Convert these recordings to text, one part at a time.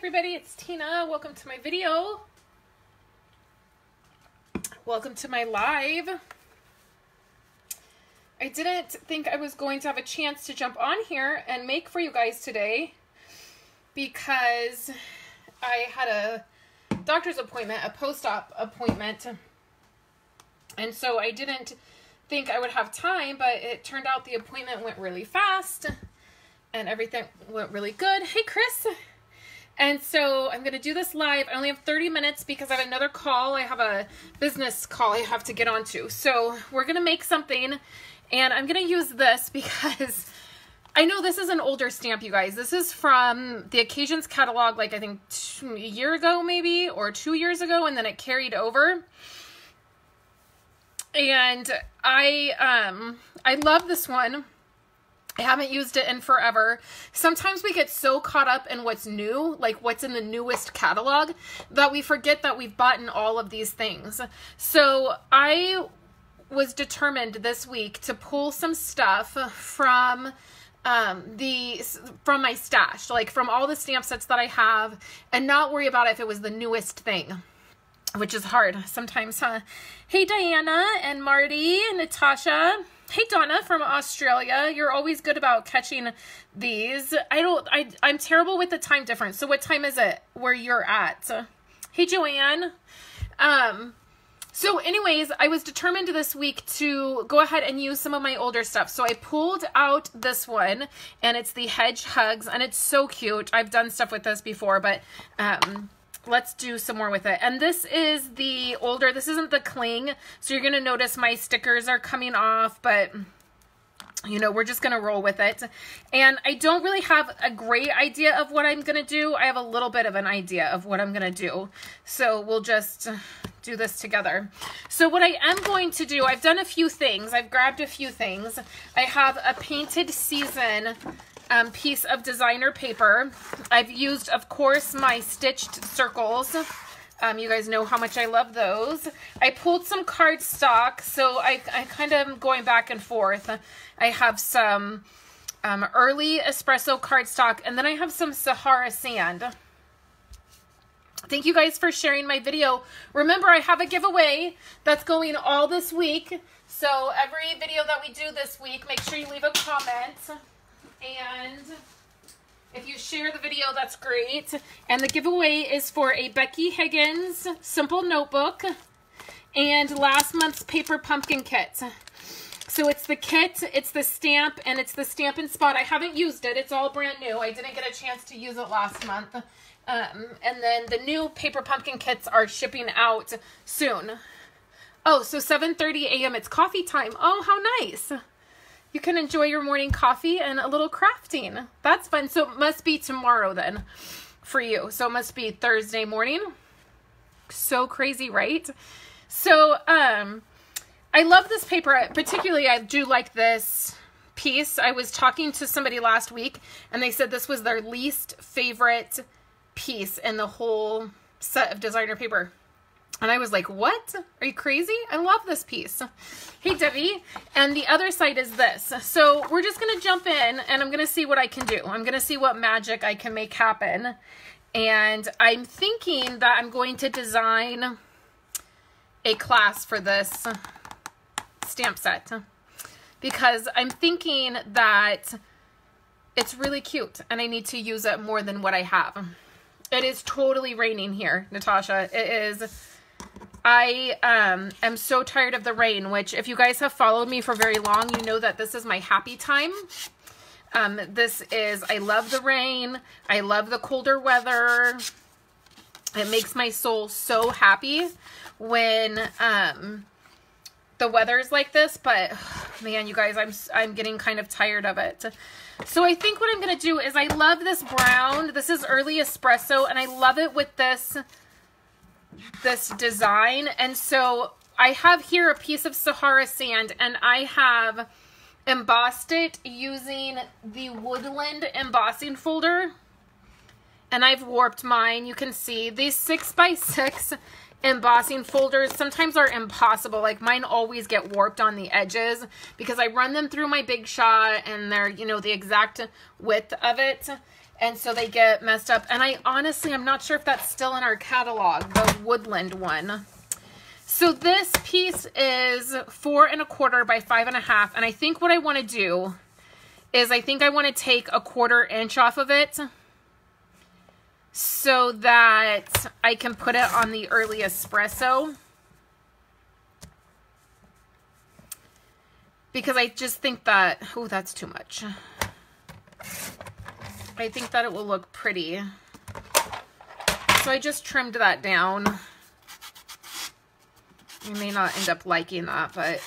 everybody, it's Tina. Welcome to my video. Welcome to my live. I didn't think I was going to have a chance to jump on here and make for you guys today because I had a doctor's appointment, a post-op appointment, and so I didn't think I would have time, but it turned out the appointment went really fast and everything went really good. Hey, Chris. And so I'm going to do this live. I only have 30 minutes because I have another call. I have a business call I have to get onto. So we're going to make something, and I'm going to use this because I know this is an older stamp, you guys. This is from the Occasions catalog, like I think a year ago maybe, or 2 years ago, and then it carried over. And I love this one. I haven't used it in forever. Sometimes we get so caught up in what's new, like what's in the newest catalog, that we forget that we've bought in all of these things. So I was determined this week to pull some stuff from my stash, like from all the stamp sets that I have, and not worry about if it was the newest thing, which is hard sometimes, huh? Hey, Diana and Marty and Natasha. Hey, Donna from Australia. You're always good about catching these. I'm terrible with the time difference. So what time is it where you're at? Hey, Joanne. So anyways, I was determined this week to go ahead and use some of my older stuff. So I pulled out this one, and it's the Hedgehugs, and it's so cute. I've done stuff with this before, but let's do some more with it. And this is the older, this isn't the cling, so you're going to notice my stickers are coming off, but you know, we're just going to roll with it. And I don't really have a great idea of what I'm going to do. I have a little bit of an idea of what I'm going to do. So we'll just do this together. So what I am going to do, I've done a few things. I've grabbed a few things. I have a Painted Season piece of designer paper. I've used, of course, my stitched circles. You guys know how much I love those. I pulled some cardstock, so I kind of am going back and forth. I have some early espresso cardstock, and then I have some Sahara sand. Thank you guys for sharing my video. Remember, I have a giveaway that's going all this week. So every video that we do this week, make sure you leave a comment. And if you share the video, that's great. And the giveaway is for a Becky Higgins Simple Notebook and last month's Paper Pumpkin Kit. So it's the kit, it's the stamp, and it's the Stampin' Spot. I haven't used it. It's all brand new. I didn't get a chance to use it last month. And then the new Paper Pumpkin Kits are shipping out soon. Oh, so 7:30 a.m. It's coffee time. Oh, how nice. You can enjoy your morning coffee and a little crafting. That's fun. So it must be tomorrow then for you. So it must be Thursday morning. So crazy, right? So I love this paper. Particularly, I do like this piece. I was talking to somebody last week, and they said this was their least favorite piece in the whole set of designer paper. And I was like, what? Are you crazy? I love this piece. Hey, Debbie. And the other side is this. So we're just going to jump in, and I'm going to see what I can do. I'm going to see what magic I can make happen. And I'm thinking that I'm going to design a class for this stamp set, because I'm thinking that it's really cute, and I need to use it more than what I have. It is totally raining here, Natasha. It is. I am so tired of the rain, which if you guys have followed me for very long, you know that this is my happy time. I love the rain. I love the colder weather. It makes my soul so happy when the weather's like this, but man, you guys, I'm getting kind of tired of it. So I think what I'm going to do is I love this brown. This is early espresso, and I love it with this design. And so I have here a piece of Sahara sand, and I have embossed it using the Woodland embossing folder, and I've warped mine. You can see these 6x6 embossing folders sometimes are impossible. Like mine always get warped on the edges because I run them through my Big Shot, and they're, you know, the exact width of it. and so they get messed up. And I'm not sure if that's still in our catalog, the woodland one. So this piece is 4 1/4 by 5 1/2, and I think what I want to do is I think I want to take 1/4 inch off of it so that I can put it on the early espresso. Because I just think that, oh, that's too much. I think that it will look pretty. So I just trimmed that down. You may not end up liking that, but...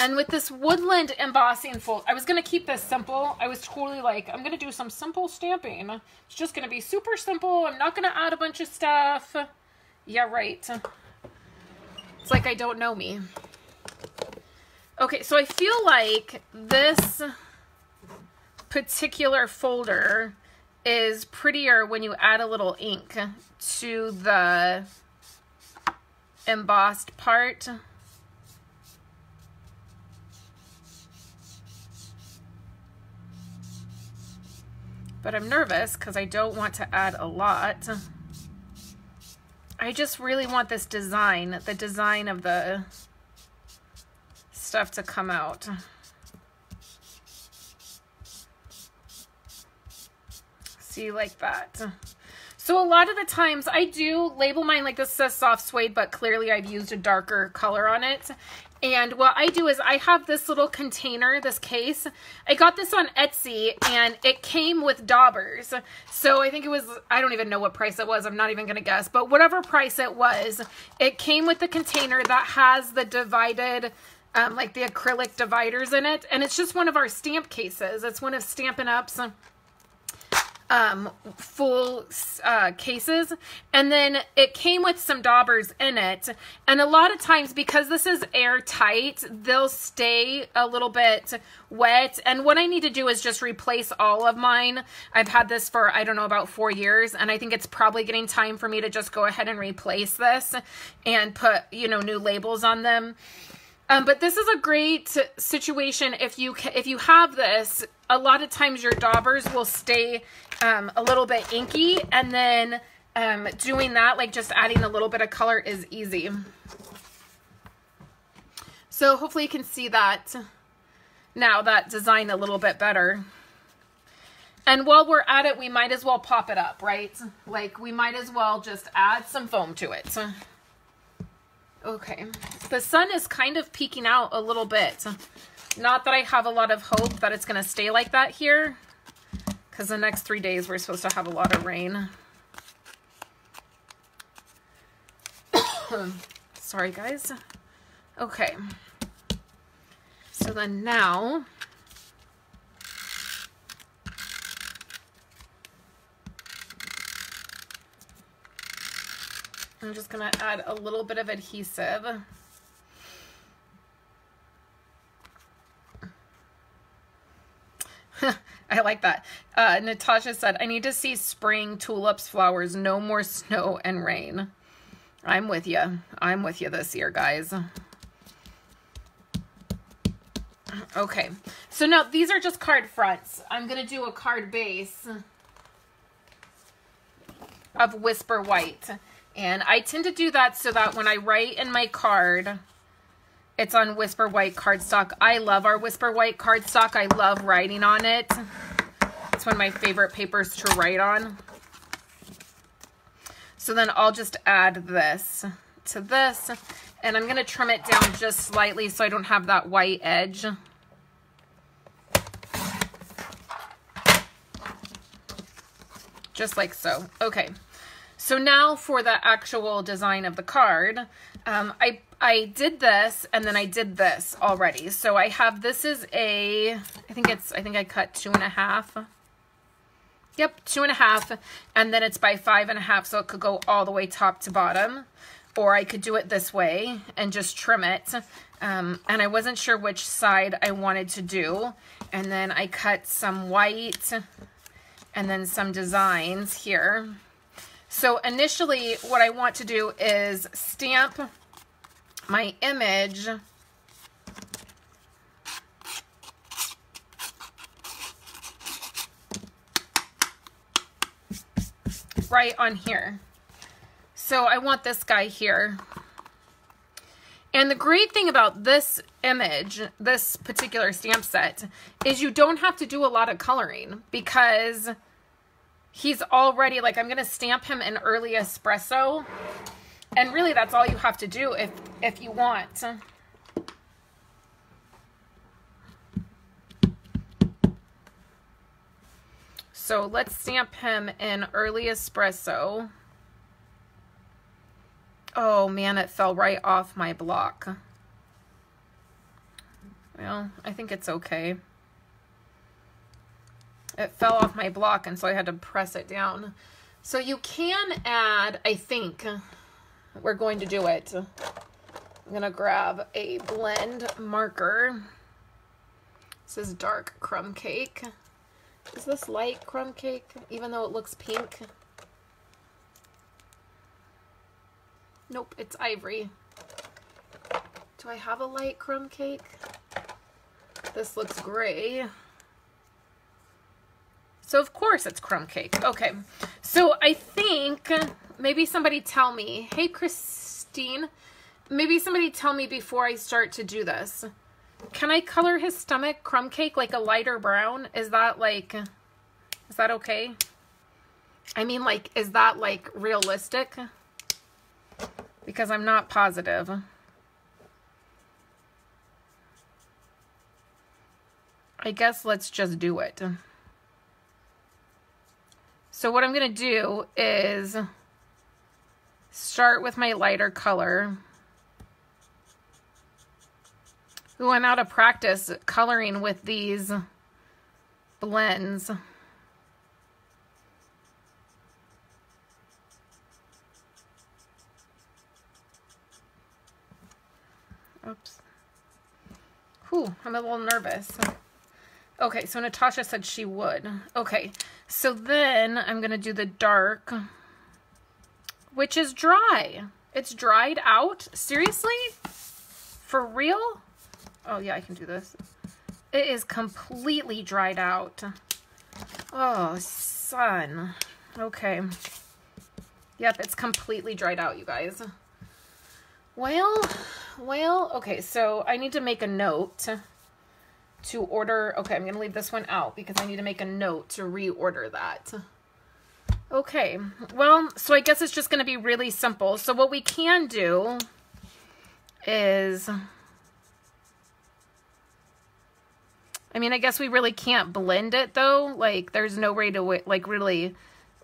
And with this woodland embossing fold, I was going to keep this simple. I was totally like, I'm going to do some simple stamping. It's just going to be super simple. I'm not going to add a bunch of stuff. Yeah, right. It's like I don't know me. Okay, so I feel like this particular folder is prettier when you add a little ink to the embossed part. But I'm nervous because I don't want to add a lot. I just really want this design, the design of the stuff to come out. See, like that. So a lot of the times I do label mine like this says soft suede, but clearly I've used a darker color on it. And what I do is I have this little container, this case. I got this on Etsy and it came with daubers. So I think it was, I don't even know what price it was. I'm not even going to guess, but whatever price it was, it came with the container that has the divided, like the acrylic dividers in it. And it's just one of our stamp cases. It's one of Stampin' Up's full cases, and then it came with some daubers in it, and a lot of times because this is airtight, they'll stay a little bit wet, and what I need to do is just replace all of mine. I've had this for, I don't know, about 4 years, and I think it's probably getting time for me to just go ahead and replace this and put, you know, new labels on them. But this is a great situation if you have this. A lot of times your daubers will stay a little bit inky, and then doing that, like just adding a little bit of color, is easy. So hopefully you can see that now, that design a little bit better. And while we're at it, we might as well pop it up, right? Like we might as well just add some foam to it. Okay, the sun is kind of peeking out a little bit. Not that I have a lot of hope that it's going to stay like that here, because the next 3 days we're supposed to have a lot of rain. Sorry, guys. Okay. So then now... I'm just going to add a little bit of adhesive. I like that. Natasha said, I need to see spring, tulips, flowers, no more snow and rain. I'm with you. I'm with you this year, guys. Okay. So now these are just card fronts. I'm going to do a card base of Whisper White. And I tend to do that so that when I write in my card, it's on Whisper White cardstock. I love our Whisper White cardstock. I love writing on it. It's one of my favorite papers to write on. So then I'll just add this to this, and I'm going to trim it down just slightly so I don't have that white edge. Just like so. Okay. So now for the actual design of the card, I did this and then I did this already. So I have, this is a, I think I cut 2.5. Yep, 2.5, and then it's by 5.5, so it could go all the way top to bottom, or I could do it this way and just trim it. And I wasn't sure which side I wanted to do, and then I cut some white and then some designs here. So initially what I want to do is stamp my image right on here. So I want this guy here. And the great thing about this image, this particular stamp set, is you don't have to do a lot of coloring because he's already, like, I'm going to stamp him in early espresso. And really that's all you have to do if you want. So let's stamp him in early espresso. Oh man, it fell right off my block. Well, I think it's okay. It fell off my block and so I had to press it down. So you can add, I think, we're going to do it. I'm gonna grab a blend marker. This is dark crumb cake. Is this light crumb cake, even though it looks pink? Nope, it's ivory. Do I have a light crumb cake? This looks gray. So of course it's crumb cake. Okay, so I think maybe somebody tell me, hey Christine, maybe somebody tell me before I start to do this. Can I color his stomach crumb cake like a lighter brown? Is that okay? I mean, like, is that like realistic? Because I'm not positive. I guess let's just do it. So what I'm going to do is start with my lighter color. Ooh, I'm out of practice coloring with these blends. Oops. Whew, I'm a little nervous. Okay, so Natasha said she would. Okay, so then I'm going to do the dark, which is dry. It's dried out? Seriously? For real? Oh, yeah, I can do this. It is completely dried out. Oh, son. Okay. Yep, it's completely dried out, you guys. Well, okay, so I need to make a note to order. Okay, I'm going to leave this one out because I need to make a note to reorder that. Okay, well, so I guess it's just going to be really simple. So what we can do is, I mean, I guess we really can't blend it though. Like, there's no way to, like, really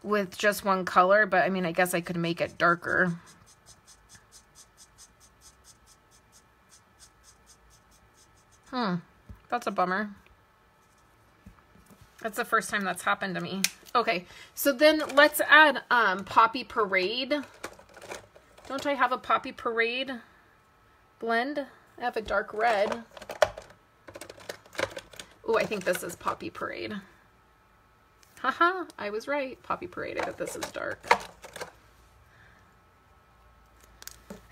with just one color, but I mean, I guess I could make it darker. That's a bummer. That's the first time that's happened to me. Okay, so then let's add Poppy Parade. Don't I have a Poppy Parade blend? I have a dark red. Oh, I think this is Poppy Parade. Haha, I was right. Poppy Parade, I bet this is dark.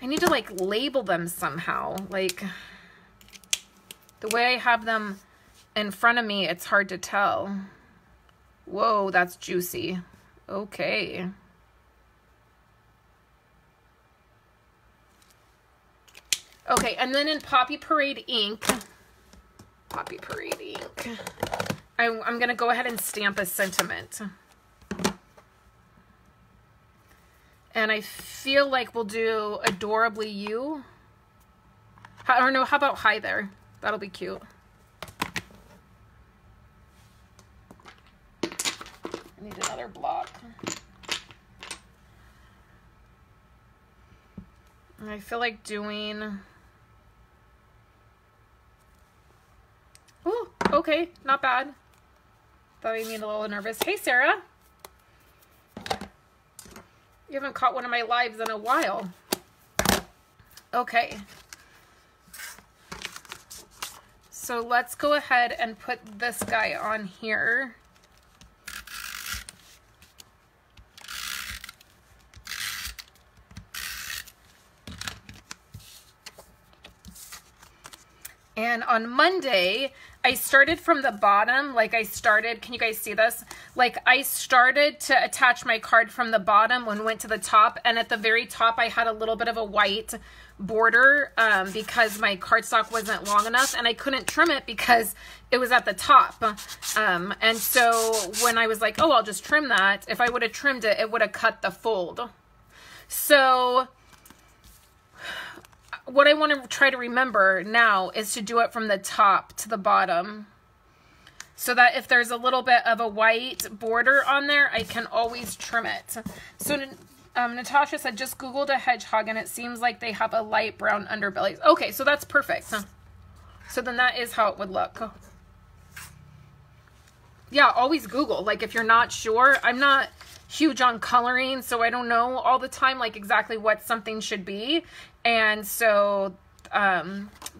I need to like label them somehow. Like, the way I have them in front of me, it's hard to tell. Whoa, that's juicy. Okay. Okay, and then in Poppy Parade ink, I'm going to go ahead and stamp a sentiment. And I feel like we'll do Adorably You. Or no, how about Hi There? That'll be cute. I need another block. I feel like doing... Ooh, okay, not bad. Thought I made a little nervous. Hey, Sarah. You haven't caught one of my lives in a while. Okay. So let's go ahead and put this guy on here. And on Monday, I started from the bottom, like I started, can you guys see this? Like I started to attach my card from the bottom and went to the top, and at the very top I had a little bit of a white border because my cardstock wasn't long enough and I couldn't trim it because it was at the top. And so when I was like, oh, I'll just trim that, if I would have trimmed it, it would have cut the fold. So what I want to try to remember now is to do it from the top to the bottom, so that if there's a little bit of a white border on there, I can always trim it. So Natasha said, just Googled a hedgehog and it seems like they have a light brown underbelly. Okay, so that's perfect. So then that is how it would look. Yeah, always Google. Like if you're not sure, I'm not huge on coloring, so I don't know all the time like exactly what something should be. And so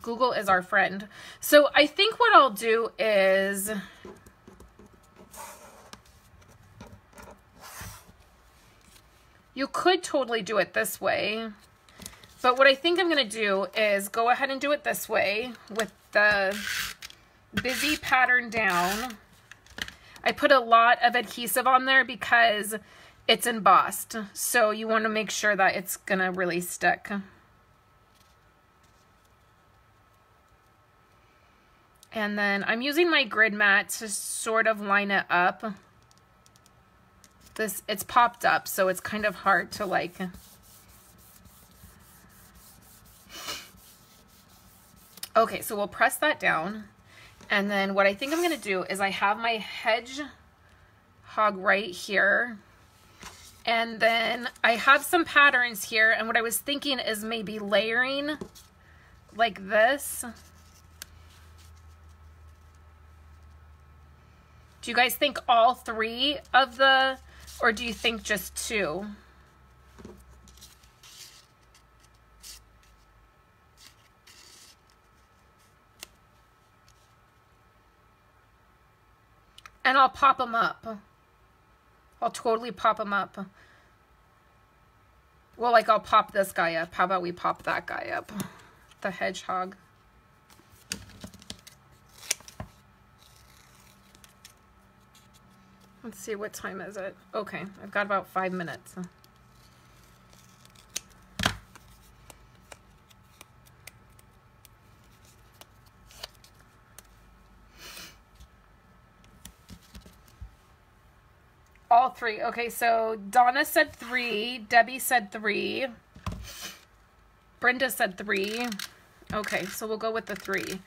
Google is our friend. So I think what I'll do is you could totally do it this way, but what I think I'm going to do is go ahead and do it this way with the busy pattern down. I put a lot of adhesive on there because it's embossed, so you want to make sure that it's going to really stick. And then I'm using my grid mat to sort of line it up. It's popped up, so it's kind of hard to like. Okay, so we'll press that down. And then what I think I'm going to do is I have my hedgehog right here. And then I have some patterns here. And what I was thinking is maybe layering like this. Do you guys think all three of the, or do you think just two? And I'll pop them up. I'll totally pop them up. Well, like I'll pop this guy up. How about we pop that guy up? The hedgehog. Let's see, what time is it? Okay, I've got about 5 minutes. All three. Okay, so Donna said 3. Debbie said 3. Brenda said 3. Okay, so we'll go with the 3.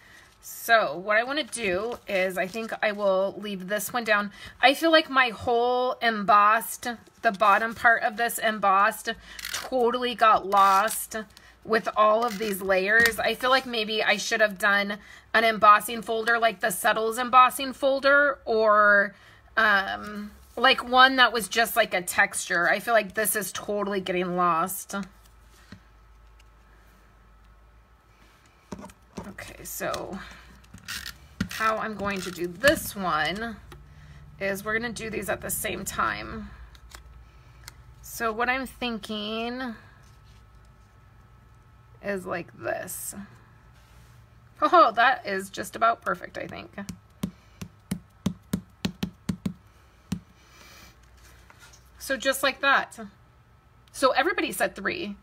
So what I want to do is I think I will leave this one down. I feel like my whole embossed, the bottom part of this embossed totally got lost with all of these layers. I feel like maybe I should have done an embossing folder like the Settles embossing folder, or like one that was just like a texture. I feel like this is totally getting lost. Okay, so how I'm going to do this one is we're going to do these at the same time. So what I'm thinking is like this. Oh, that is just about perfect, I think. So just like that. So everybody said 3.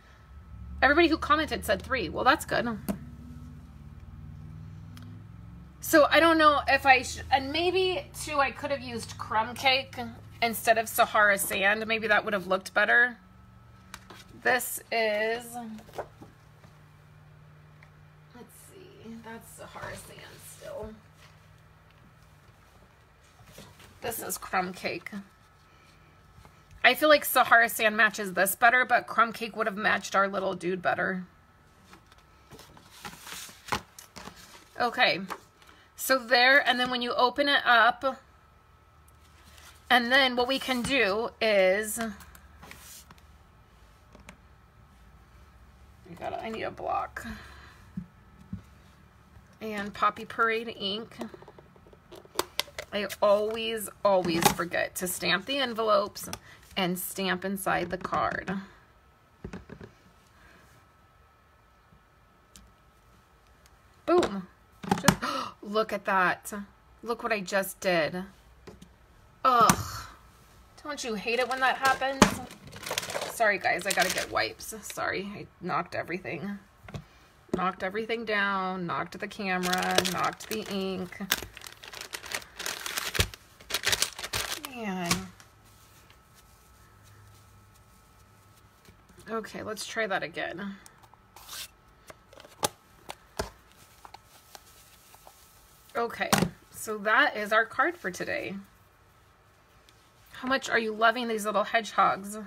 Everybody who commented said 3. Well, that's good. So I don't know if I should, and maybe too I could have used crumb cake instead of Sahara sand. Maybe that would have looked better. This is, let's see, that's Sahara sand still. This is crumb cake. I feel like Sahara sand matches this better, but crumb cake would have matched our little dude better. Okay. So there, and then when you open it up, and then what we can do is, I need a block, and Poppy Parade ink. I always forget to stamp the envelopes and stamp inside the card. Boom. Just, look at that. Look what I just did. Ugh. Don't you hate it when that happens? Sorry, guys. I gotta get wipes. Sorry. I knocked everything. Knocked everything down. Knocked the camera. Knocked the ink. Man. Okay, let's try that again. Okay, so that is our card for today. How much are you loving these little hedgehogs?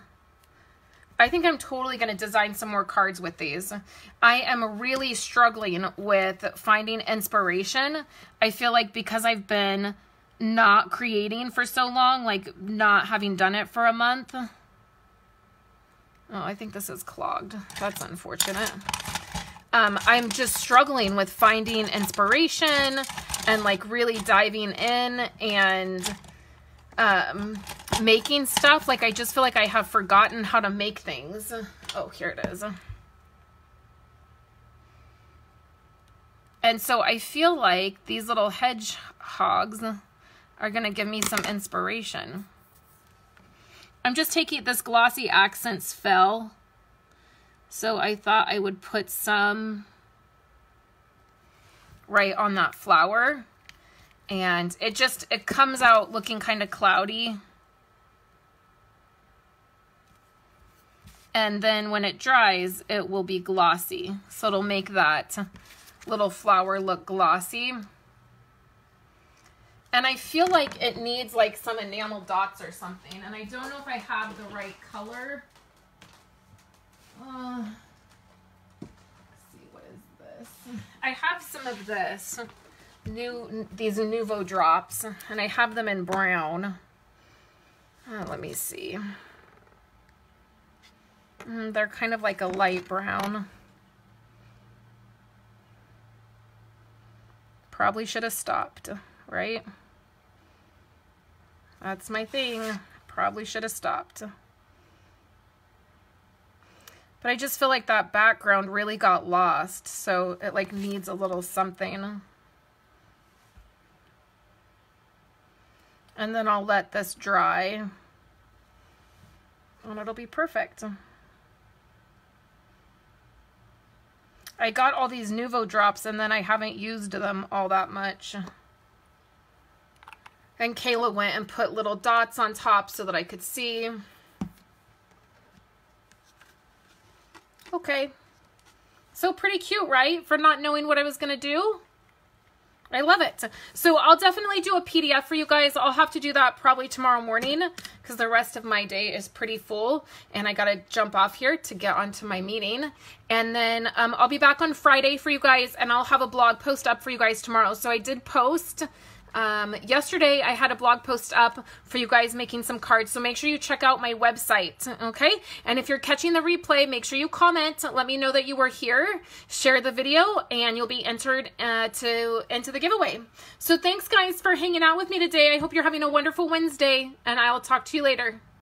I think I'm totally going to design some more cards with these. I am really struggling with finding inspiration. I feel like because I've been not creating for so long, like not having done it for a month. Oh, I think this is clogged. That's unfortunate. I'm just struggling with finding inspiration and like really diving in and making stuff. Like I just feel like I have forgotten how to make things. Oh, here it is. And so I feel like these little hedgehogs are going to give me some inspiration. I'm just taking this glossy accents fell. So I thought I would put some right on that flower. And it comes out looking kind of cloudy. And then when it dries, it will be glossy. So it'll make that little flower look glossy. And I feel like it needs like some enamel dots or something. And I don't know if I have the right color. Let's see, what is this? I have some of this, these Nuvo drops, and I have them in brown. Let me see. They're kind of like a light brown. Probably should have stopped, right? That's my thing. Probably should have stopped. But I just feel like that background really got lost, so it like needs a little something. And then I'll let this dry, and it'll be perfect. I got all these Nuvo drops, and then I haven't used them all that much. And Kayla went and put little dots on top so that I could see. Okay, so pretty cute, right? For not knowing what I was gonna do. I love it. So I'll definitely do a PDF for you guys. I'll have to do that probably tomorrow morning because the rest of my day is pretty full and I gotta jump off here to get onto my meeting. And then I'll be back on Friday for you guys, and I'll have a blog post up for you guys tomorrow. So I did post yesterday. I had a blog post up for you guys making some cards, so make sure you check out my website, okay? And if you're catching the replay, make sure you comment, let me know that you were here, share the video, and you'll be entered into the giveaway. So thanks guys for hanging out with me today. I hope you're having a wonderful Wednesday, and I will talk to you later.